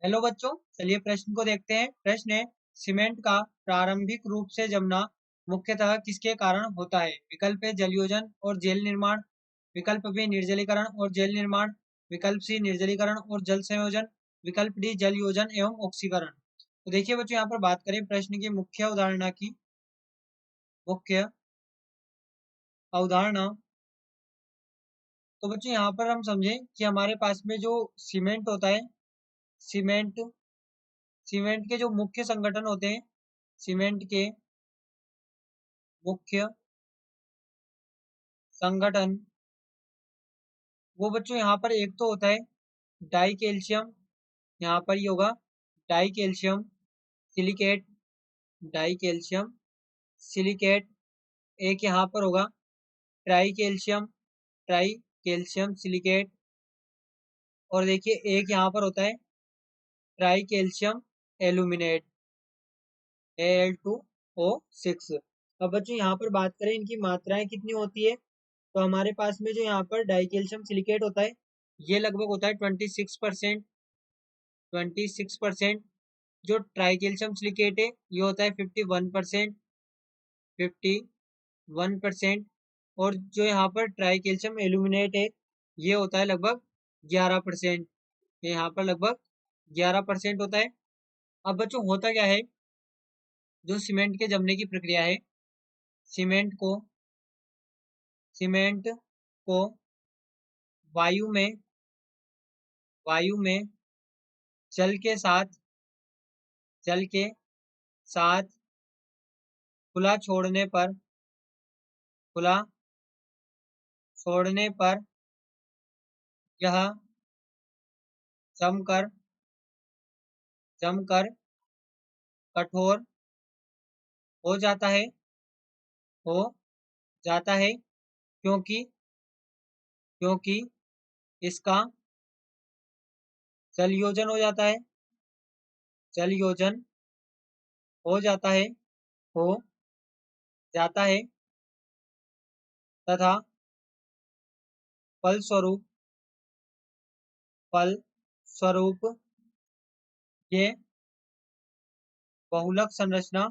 Hello बच्चों, चलिए प्रश्न को देखते हैं। प्रश्न है, सीमेंट का प्रारंभिक रूप से जमना मुख्यतः किसके कारण होता है? विकल्प ए जलयोजन और जेल निर्माण, विकल्प बी निर्जलीकरण और जेल निर्माण, विकल्प सी निर्जलीकरण और जल संयोजन, विकल्प डी जल योजन एवं ऑक्सीकरण। तो देखिए बच्चों, यहाँ पर बात करें प्रश्न की मुख्य अवधारणा की। मुख्य अवधारणा तो बच्चों यहाँ पर हम समझें कि हमारे पास में जो सीमेंट होता है, सीमेंट सीमेंट के जो मुख्य संगठन होते हैं, सीमेंट के मुख्य संगठन, वो बच्चों यहाँ पर एक तो होता है डाई कैल्शियम, यहाँ पर ये होगा die calcium silicate, die calcium silicate. एक यहाँ पर होगा ट्राई कैल्शियम सिलिकेट। और देखिए एक यहाँ पर होता है ट्राई कैल्शियम एल्यूमिनेट, Al2O6। अब बच्चों यहाँ पर बात करें इनकी मात्राएं कितनी होती है, तो हमारे पास में जो यहाँ पर डाई कैल्शियम सिलिकेट होता है, ये लगभग होता है 26%। 26%। जो ट्राई कैल्शियम सिलिकेट है ये होता है 51%। 51%। और जो यहाँ पर ट्राई कैल्शियम एल्यूमिनेट है ये होता है लगभग 11%। यहाँ पर लगभग 11% होता है। अब बच्चों होता क्या है, जो सीमेंट के जमने की प्रक्रिया है, सीमेंट को सीमेंट को वायु में जल के साथ खुला छोड़ने पर यह जमकर कठोर हो जाता है क्योंकि इसका जलयोजन हो जाता है तथा फलस्वरूप ये बहुलक संरचना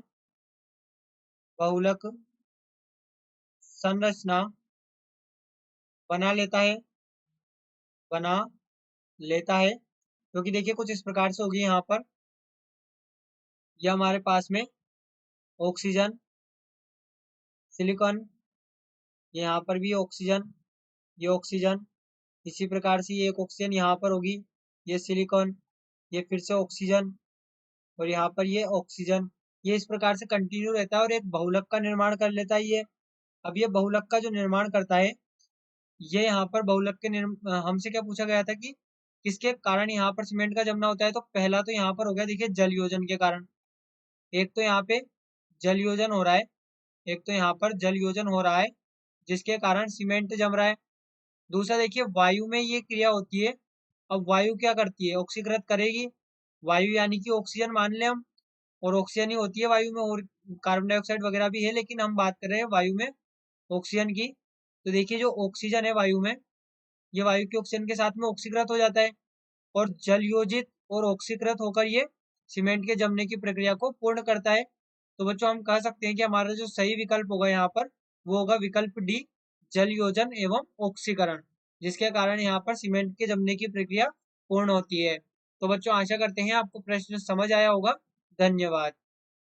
बना लेता है। क्योंकि देखिए कुछ इस प्रकार से होगी। यहाँ पर यह हमारे पास में ऑक्सीजन सिलिकॉन, यहाँ पर भी ऑक्सीजन, ये ऑक्सीजन, इसी प्रकार से ये एक ऑक्सीजन यहाँ पर होगी, ये सिलिकॉन, ये फिर से ऑक्सीजन, और यहाँ पर ये ऑक्सीजन। ये इस प्रकार से कंटिन्यू रहता है और एक बहुलक का निर्माण कर लेता है ये। अब ये बहुलक का जो निर्माण करता है, ये यहाँ पर बहुलक के हमसे क्या पूछा गया था कि किसके कारण यहाँ पर सीमेंट का जमना होता है, तो पहला तो यहाँ पर हो गया देखिए जल योजन के कारण। एक तो यहाँ पे जल योजन हो रहा है, जिसके कारण सीमेंट जम रहा है। दूसरा देखिए वायु में ये क्रिया होती है। अब वायु क्या करती है, ऑक्सीकृत करेगी। वायु यानी कि ऑक्सीजन मान ले हम, और ऑक्सीजन ही होती है वायु में, और कार्बन डाइऑक्साइड वगैरह भी है, लेकिन हम बात कर रहे हैं वायु में ऑक्सीजन की। तो देखिए जो ऑक्सीजन है वायु में, ये वायु के ऑक्सीजन के साथ में ऑक्सीकृत हो जाता है और जल योजित और ऑक्सीकृत होकर ये सीमेंट के जमने की प्रक्रिया को पूर्ण करता है। तो बच्चों हम कह सकते हैं कि हमारा जो सही विकल्प होगा यहाँ पर, वो होगा विकल्प डी जल योजन एवं ऑक्सीकरण, जिसके कारण यहाँ पर सीमेंट के जमने की प्रक्रिया पूर्ण होती है। तो बच्चों आशा करते हैं आपको प्रश्न समझ आया होगा। धन्यवाद।